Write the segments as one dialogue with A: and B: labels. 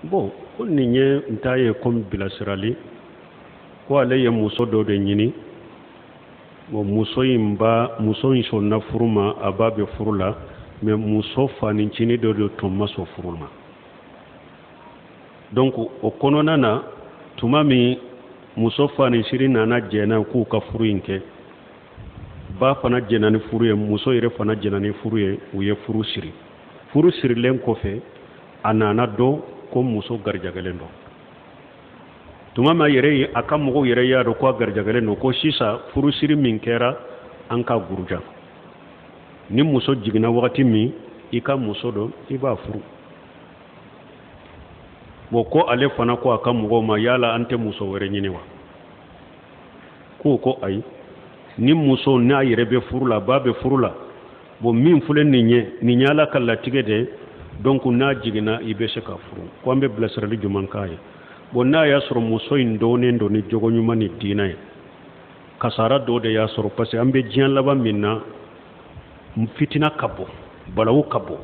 A: bon ko nin ye n ta ye comme bilasirali ko ale ye muso dɔ de ɲini bon muso in sɔnna furu ma a b'a bɛ furu la mais muso fanicinin dɔ de tun ma sɔn furu ma donc o kɔnɔna na tuma min muso fanicinin nana jɛna k'u ka furu in kɛ ba fana jɛna ni furu ye muso yɛrɛ fana jɛna ni furu ye u ye furu siri furu sirilen kɔfɛ a nana dɔn ko muso garijagɛlen don tuma min yɛrɛ a ka mɔgɔw yɛrɛ y'a dɔn ko a garijagɛlen don ko sisan furu siri min kɛra an ka guruja ni muso jiginna wagati min i ka muso dɔn i b'a furu bon ko ale fana ko a ka mɔgɔw ma yala an tɛ muso wɛrɛ ɲini wa ko ayi ni muso n'a yɛrɛ bɛ furu la ba bɛ furu la bon min filɛ nin ye Ala ka latigɛ de donc n'a jiginna i bɛ se ka furu ko an bɛ bilasirali jumɛn k'a ye bon n'a y'a sɔrɔ muso in dɔnnen don ni jogo ɲuman ni diinɛ ye kasara dɔ de y'a sɔrɔ parce que an bɛ diɲɛ laban min na fitina ka bɔ balawu ka bɔ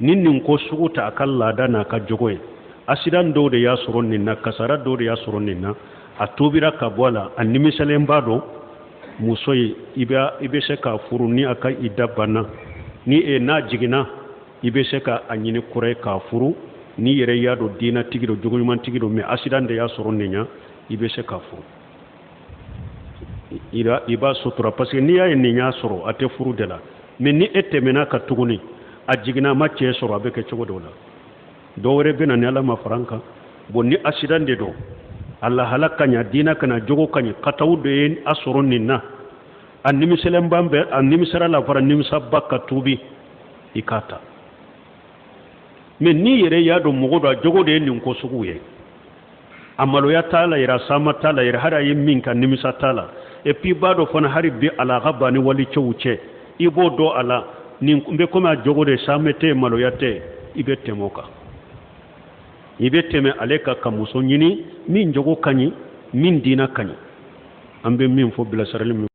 A: ni nin ko sugu ta a ka laada n'a ka jogo ye accident dɔw de y'a sɔrɔ nin na kasara dɔw de y'a sɔrɔ nin na a tobira ka bɔ a la a nimisalen b'a dɔn muso ye i bɛ se k'a furu ni a ka idda banna ni n'a jiginna i bɛ se ka a ɲini kɔrɔ k'a furu ni yɛrɛ y'a dɔn diinɛtigi don jogo ɲuman tigi don mais accident de y'a sɔrɔ nin na i bɛ se k'a furu i b'a sutura parce que n'i y'a ye nin y'a sɔrɔ a tɛ furu de la mais ni e tɛmɛna ka tuguni a jiginna a ma cɛ sɔrɔ a bɛ kɛ cogo dɔ la dɔw wɛrɛ bɛ na ni Ala ma fara an kan bon ni accident de don a lahala ka ɲa diinɛ ka na jogo ka ɲa kataw de ye a sɔrɔ nin na a nimisɛlen ban bɛɛ a nimisara la fara nimisaba ka tuubi i k'a ta mais ni yɛrɛ y'a dɔn mɔgɔ dɔ a jogo de ye nin ko sugu ye a maloya t'a la yɛrɛ a saama t'a la yɛrɛ hari a ye min ka nimisa t'a la et puis b'a dɔn fana hari bi a la a ka ban ni wali cɛw cɛ i b'o dɔn a la nin bɛ komi a jogo de saamɛ tɛ maloya tɛ i bɛ tɛmɛ o kan i bɛ tɛmɛ ale ka muso ɲini min jogo ka ɲi min diinɛ ka ɲi an bɛ min fɔ bilasirali min